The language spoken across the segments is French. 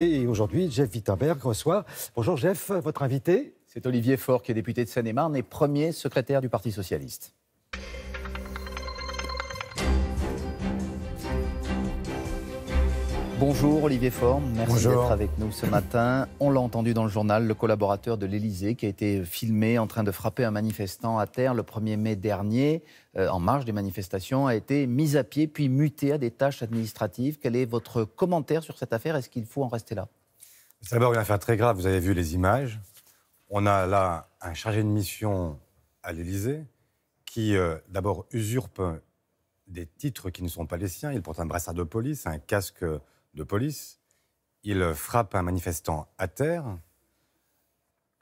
Et aujourd'hui, Jeff Wittenberg reçoit. Bonjour Jeff, votre invité. C'est Olivier Faure qui est député de Seine-et-Marne et premier secrétaire du Parti socialiste. Bonjour Olivier Faure, merci d'être avec nous ce matin. On l'a entendu dans le journal, le collaborateur de l'Élysée qui a été filmé en train de frapper un manifestant à terre le 1er mai dernier, en marge des manifestations, a été mis à pied puis muté à des tâches administratives. Quel est votre commentaire sur cette affaire? Est-ce qu'il faut en rester là? C'est d'abord une affaire très grave, vous avez vu les images. On a là un chargé de mission à l'Élysée qui d'abord usurpe des titres qui ne sont pas les siens. Il porte un brassard de police, un casque de police. Il frappe un manifestant à terre.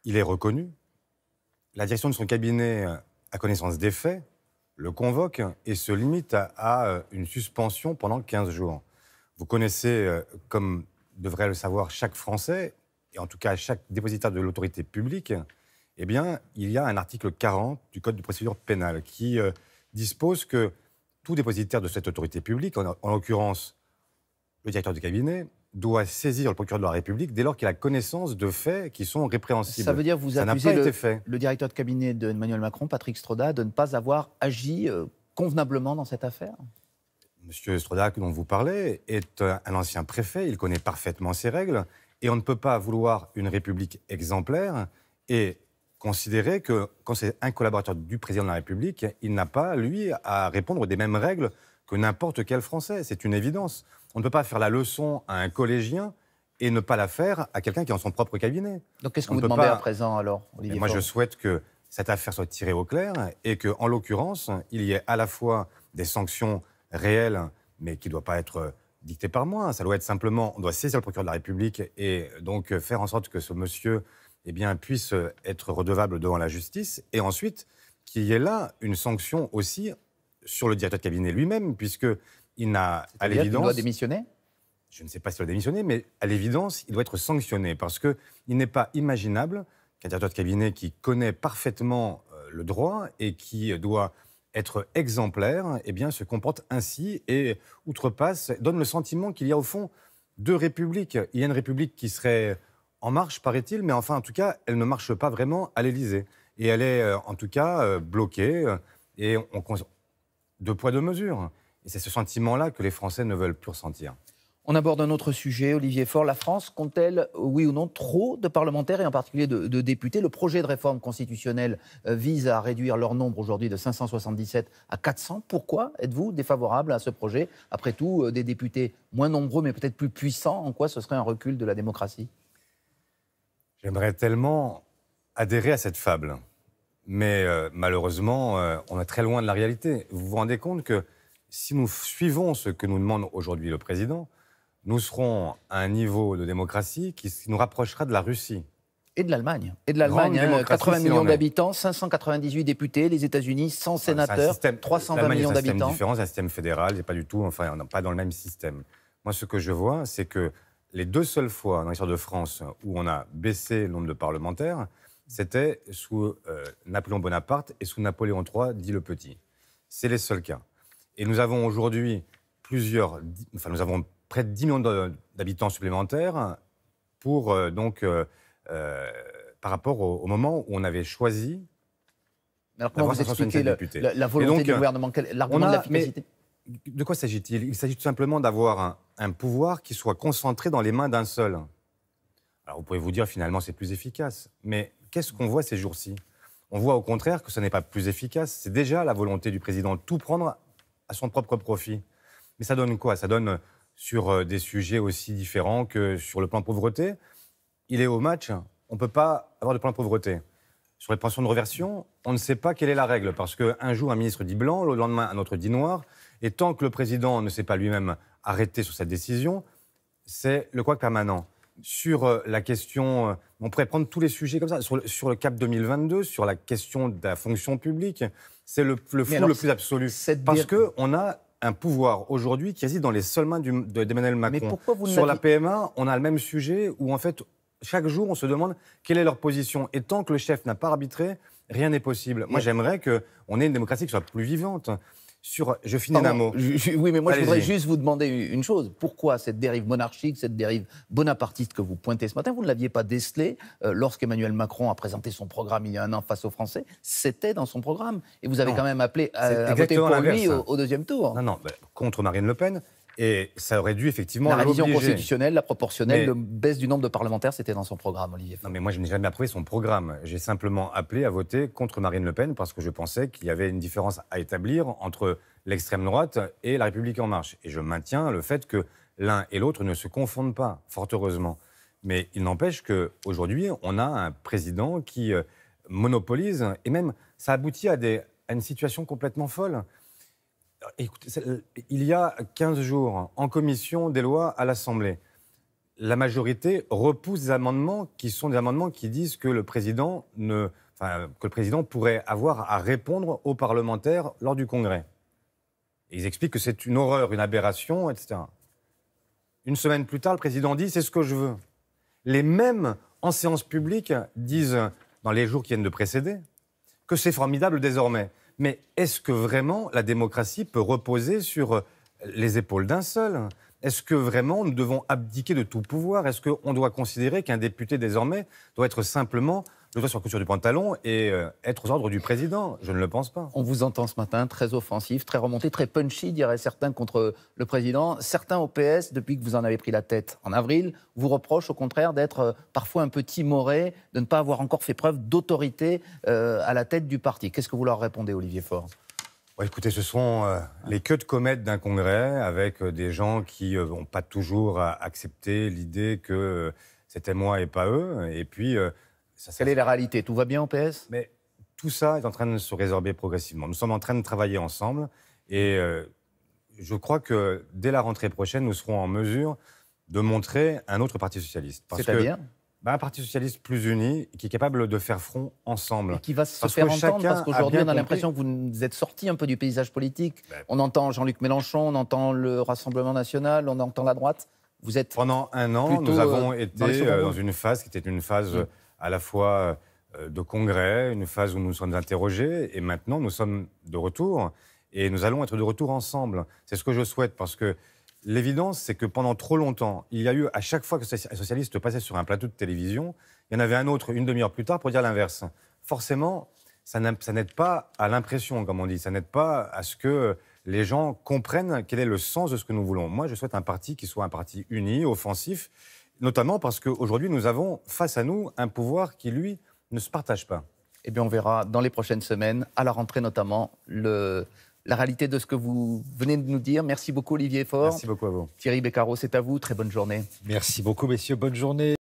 Il est reconnu. La direction de son cabinet a connaissance des faits, le convoque et se limite à une suspension pendant 15 jours. Vous connaissez, comme devrait le savoir chaque Français, et en tout cas chaque dépositaire de l'autorité publique, eh bien, il y a un article 40 du Code de procédure pénale qui dispose que tout dépositaire de cette autorité publique, en l'occurrence le directeur du cabinet, doit saisir le procureur de la République dès lors qu'il a connaissance de faits qui sont répréhensibles. Ça veut dire que vous accusez le directeur de cabinet d'Emmanuel Macron, Patrick Stroda, de ne pas avoir agi convenablement dans cette affaire? Monsieur Stroda, dont vous parlez, est un ancien préfet, il connaît parfaitement ces règles, et on ne peut pas vouloir une République exemplaire et considérer que quand c'est un collaborateur du président de la République, il n'a pas, lui, à répondre des mêmes règles que n'importe quel Français. C'est une évidence. On ne peut pas faire la leçon à un collégien et ne pas la faire à quelqu'un qui est dans son propre cabinet. Donc qu'est-ce que vous demandez à présent alors, Olivier Moi, Faure? je souhaite que cette affaire soit tirée au clair et qu'en l'occurrence, il y ait à la fois des sanctions réelles, mais qui ne doivent pas être dictées par moi. Ça doit être simplement, on doit saisir le procureur de la République et donc faire en sorte que ce monsieur puisse être redevable devant la justice. Et ensuite, qu'il y ait là une sanction aussi sur le directeur de cabinet lui-même, puisqu'il n'a, à l'évidence... Il doit démissionner? Je ne sais pas s'il doit démissionner, mais à l'évidence, il doit être sanctionné, parce qu'il n'est pas imaginable qu'un directeur de cabinet qui connaît parfaitement le droit et qui doit être exemplaire, se comporte ainsi et outrepasse, donne le sentiment qu'il y a au fond deux républiques. Il y a une république qui serait en marche, paraît-il, mais enfin, en tout cas, elle ne marche pas vraiment à l'Élysée. Et elle est, en tout cas, bloquée, et deux poids, deux mesures. Et c'est ce sentiment-là que les Français ne veulent plus ressentir. On aborde un autre sujet, Olivier Faure. La France compte-t-elle, oui ou non, trop de parlementaires et en particulier de députés? Le projet de réforme constitutionnelle vise à réduire leur nombre aujourd'hui de 577 à 400. Pourquoi êtes-vous défavorable à ce projet? Après tout, des députés moins nombreux mais peut-être plus puissants, en quoi ce serait un recul de la démocratie? J'aimerais tellement adhérer à cette fable. Mais malheureusement, on est très loin de la réalité. Vous vous rendez compte que si nous suivons ce que nous demande aujourd'hui le président, nous serons à un niveau de démocratie qui nous rapprochera de la Russie. Et de l'Allemagne. 80 millions d'habitants, 598 députés, les États-Unis, 100 sénateurs, 320 millions d'habitants. C'est un système différent, c'est un système fédéral, c'est pas du tout, enfin, on n'est pas dans le même système. Moi, ce que je vois, c'est que les deux seules fois dans l'histoire de France où on a baissé le nombre de parlementaires, c'était sous Napoléon Bonaparte et sous Napoléon III, dit le Petit. C'est les seuls cas. Et nous avons aujourd'hui nous avons près de 10 millions d'habitants supplémentaires pour, par rapport au moment où on avait choisi. Alors comment vous expliquez la volonté du gouvernement, l'argument de l'efficacité? De quoi s'agit-il? Il s'agit tout simplement d'avoir un pouvoir qui soit concentré dans les mains d'un seul. Alors vous pouvez vous dire finalement c'est plus efficace, mais qu'est-ce qu'on voit ces jours-ci? On voit au contraire que ce n'est pas plus efficace. C'est déjà la volonté du président de tout prendre à son propre profit. Mais ça donne quoi? Ça donne sur des sujets aussi différents que sur le plan pauvreté. Il est au match, on ne peut pas avoir de plan pauvreté. Sur les pensions de réversion, on ne sait pas quelle est la règle, parce qu'un jour un ministre dit blanc, le lendemain un autre dit noir, et tant que le président ne s'est pas lui-même arrêté sur cette décision, c'est le couac permanent. Sur la question, on pourrait prendre tous les sujets comme ça, sur le CAP 2022, sur la question de la fonction publique, c'est le flou le plus absolu. Parce qu'on a un pouvoir aujourd'hui qui réside dans les seules mains d'Emmanuel Macron. Sur la PMA, on a le même sujet où en fait, chaque jour, on se demande quelle est leur position. Et tant que le chef n'a pas arbitré, rien n'est possible. Moi, j'aimerais qu'on ait une démocratie qui soit plus vivante. Je finis d'un mot. Oui, mais moi, je voudrais Allez-y. juste vous demander une chose. Pourquoi cette dérive monarchique, cette dérive bonapartiste que vous pointez ce matin, vous ne l'aviez pas décelée lorsqu'Emmanuel Macron a présenté son programme il y a un an face aux Français? C'était dans son programme. Et vous avez Non. quand même appelé C'est à voter exactement pour lui l'inverse. au deuxième tour. Non, contre Marine Le Pen. Et ça aurait dû effectivement La révision l'obliger. constitutionnelle, la proportionnelle, Mais- la baisse du nombre de parlementaires, c'était dans son programme, Olivier Faure. Non, mais moi, je n'ai jamais approuvé son programme. J'ai simplement appelé à voter contre Marine Le Pen parce que je pensais qu'il y avait une différence à établir entre l'extrême droite et La République En Marche. Et je maintiens le fait que l'un et l'autre ne se confondent pas, fort heureusement. Mais il n'empêche qu'aujourd'hui, on a un président qui monopolise, et même ça aboutit à une situation complètement folle. Écoutez, il y a 15 jours, en commission des lois à l'Assemblée, la majorité repousse des amendements qui sont des amendements qui disent que le président pourrait avoir à répondre aux parlementaires lors du Congrès. Et ils expliquent que c'est une horreur, une aberration, etc. Une semaine plus tard, le président dit « c'est ce que je veux ». Les mêmes en séance publique disent, dans les jours qui viennent de précéder, que c'est formidable désormais. Mais est-ce que vraiment la démocratie peut reposer sur les épaules d'un seul ? Est-ce que vraiment nous devons abdiquer de tout pouvoir ? Est-ce qu'on doit considérer qu'un député désormais doit être simplement le doigt sur la couture du pantalon et être aux ordres du président ? Je ne le pense pas. On vous entend ce matin très offensif, très remonté, très punchy, diraient certains, contre le président. Certains au PS, depuis que vous en avez pris la tête en avril, vous reprochent au contraire d'être parfois un peu timoré, de ne pas avoir encore fait preuve d'autorité à la tête du parti. Qu'est-ce que vous leur répondez, Olivier Faure ? Ouais, écoutez, ce sont les queues de comète d'un congrès avec des gens qui n'ont pas toujours accepté l'idée que c'était moi et pas eux. Et puis, Quelle est la réalité ? Tout va bien au PS ? Mais tout ça est en train de se résorber progressivement. Nous sommes en train de travailler ensemble et je crois que dès la rentrée prochaine, nous serons en mesure de montrer un autre parti socialiste. C'est-à-dire ? Un parti socialiste plus uni, qui est capable de faire front ensemble. Et qui va se Parce faire que entendre, chacun parce qu'aujourd'hui, a on bien a l'impression que vous êtes sorti un peu du paysage politique. On entend Jean-Luc Mélenchon, on entend le Rassemblement national, on entend la droite. Vous êtes Pendant un an, plutôt, nous avons dans les été secondes. dans une phase qui était une phase à la fois de congrès, une phase où nous nous sommes interrogés, et maintenant nous sommes de retour, et nous allons être de retour ensemble. C'est ce que je souhaite, parce que l'évidence, c'est que pendant trop longtemps, il y a eu, à chaque fois que un socialiste passait sur un plateau de télévision, il y en avait un autre une demi-heure plus tard pour dire l'inverse. Forcément, ça n'aide pas à l'impression, comme on dit, ça n'aide pas à ce que les gens comprennent quel est le sens de ce que nous voulons. Moi, je souhaite un parti qui soit un parti uni, offensif, notamment parce qu'aujourd'hui, nous avons face à nous un pouvoir qui, lui, ne se partage pas. Eh bien, on verra dans les prochaines semaines, à la rentrée notamment, la réalité de ce que vous venez de nous dire. Merci beaucoup, Olivier Faure. Merci beaucoup à vous. Thierry Beccaro, c'est à vous. Très bonne journée. Merci beaucoup, messieurs. Bonne journée.